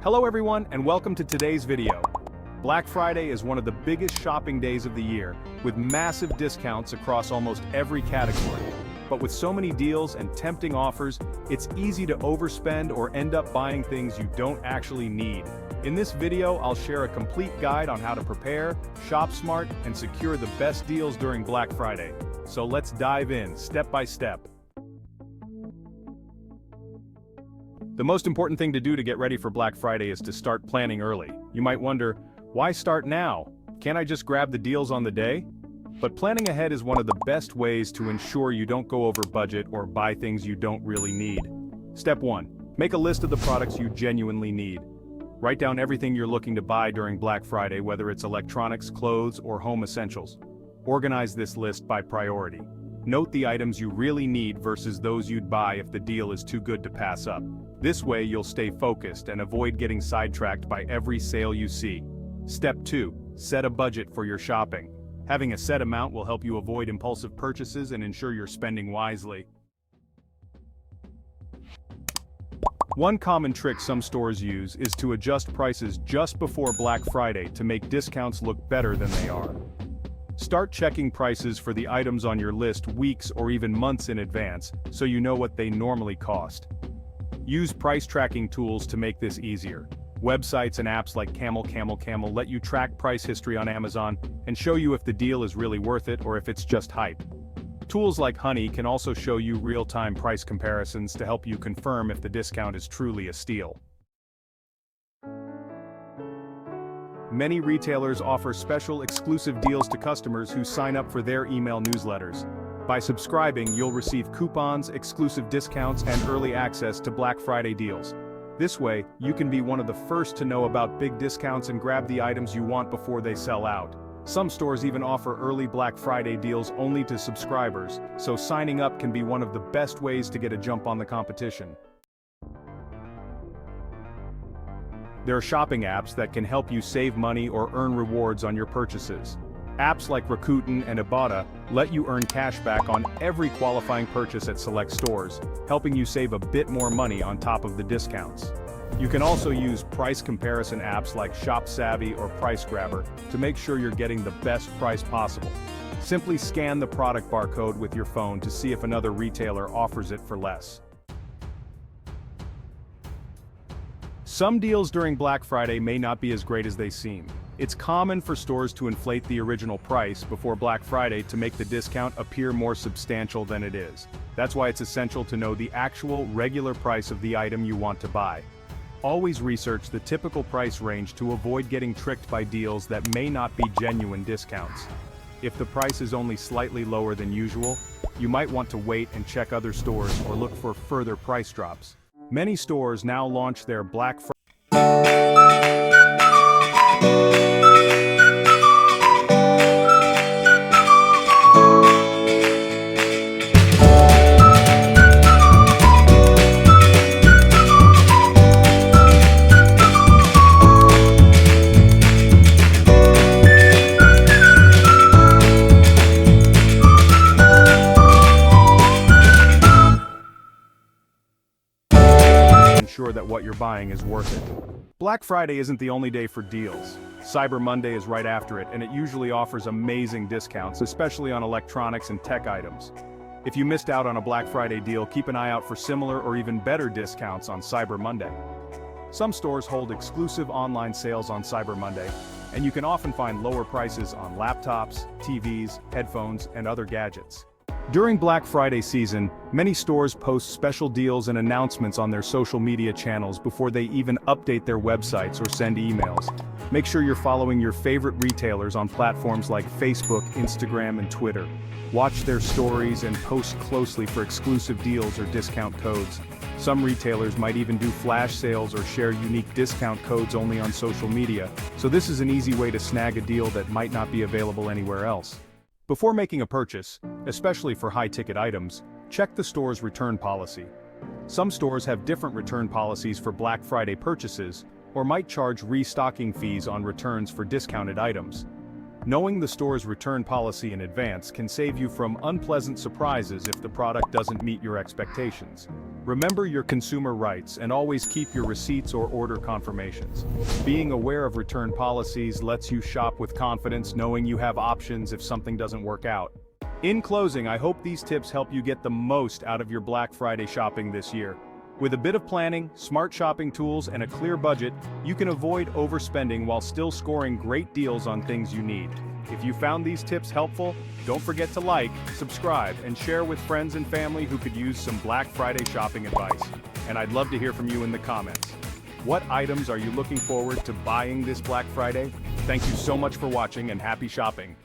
Hello everyone and welcome to today's video. Black Friday is one of the biggest shopping days of the year, with massive discounts across almost every category. But with so many deals and tempting offers, it's easy to overspend or end up buying things you don't actually need. In this video, I'll share a complete guide on how to prepare, shop smart, and secure the best deals during Black Friday. So let's dive in, step by step. The most important thing to do to get ready for Black Friday is to start planning early. You might wonder, why start now? Can't I just grab the deals on the day? But planning ahead is one of the best ways to ensure you don't go over budget or buy things you don't really need. Step 1. Make a list of the products you genuinely need. Write down everything you're looking to buy during Black Friday, whether it's electronics, clothes, or home essentials. Organize this list by priority. Note the items you really need versus those you'd buy if the deal is too good to pass up. This way you'll stay focused and avoid getting sidetracked by every sale you see. Step 2. Set a budget for your shopping. Having a set amount will help you avoid impulsive purchases and ensure you're spending wisely. One common trick some stores use is to adjust prices just before Black Friday to make discounts look better than they are. Start checking prices for the items on your list weeks or even months in advance, so you know what they normally cost. Use price tracking tools to make this easier. Websites and apps like Camel let you track price history on Amazon and show you if the deal is really worth it or if it's just hype. Tools like Honey can also show you real-time price comparisons to help you confirm if the discount is truly a steal. Many retailers offer special exclusive deals to customers who sign up for their email newsletters. By subscribing, you'll receive coupons, exclusive discounts, and early access to Black Friday deals. This way, you can be one of the first to know about big discounts and grab the items you want before they sell out. Some stores even offer early Black Friday deals only to subscribers, so signing up can be one of the best ways to get a jump on the competition. There are shopping apps that can help you save money or earn rewards on your purchases. Apps like Rakuten and Ibotta let you earn cashback on every qualifying purchase at select stores, helping you save a bit more money on top of the discounts. You can also use price comparison apps like ShopSavvy or PriceGrabber to make sure you're getting the best price possible. Simply scan the product barcode with your phone to see if another retailer offers it for less. Some deals during Black Friday may not be as great as they seem. It's common for stores to inflate the original price before Black Friday to make the discount appear more substantial than it is. That's why it's essential to know the actual regular price of the item you want to buy. Always research the typical price range to avoid getting tricked by deals that may not be genuine discounts. If the price is only slightly lower than usual, you might want to wait and check other stores or look for further price drops. Many stores now launch their Black Friday ensure that what you're buying is worth it. Black Friday isn't the only day for deals. Cyber Monday is right after it, and it usually offers amazing discounts, especially on electronics and tech items. If you missed out on a Black Friday deal, keep an eye out for similar or even better discounts on Cyber Monday. Some stores hold exclusive online sales on Cyber Monday, and you can often find lower prices on laptops, TVs, headphones, and other gadgets. During Black Friday season, many stores post special deals and announcements on their social media channels before they even update their websites or send emails. Make sure you're following your favorite retailers on platforms like Facebook, Instagram, and Twitter. Watch their stories and post closely for exclusive deals or discount codes. Some retailers might even do flash sales or share unique discount codes only on social media, so this is an easy way to snag a deal that might not be available anywhere else. Before making a purchase, especially for high-ticket items, check the store's return policy. Some stores have different return policies for Black Friday purchases, or might charge restocking fees on returns for discounted items. Knowing the store's return policy in advance can save you from unpleasant surprises if the product doesn't meet your expectations. Remember your consumer rights and always keep your receipts or order confirmations. Being aware of return policies lets you shop with confidence, knowing you have options if something doesn't work out. In closing, I hope these tips help you get the most out of your Black Friday shopping this year. With a bit of planning, smart shopping tools, and a clear budget, you can avoid overspending while still scoring great deals on things you need. If you found these tips helpful, don't forget to like, subscribe, and share with friends and family who could use some Black Friday shopping advice. And I'd love to hear from you in the comments. What items are you looking forward to buying this Black Friday? Thank you so much for watching and happy shopping.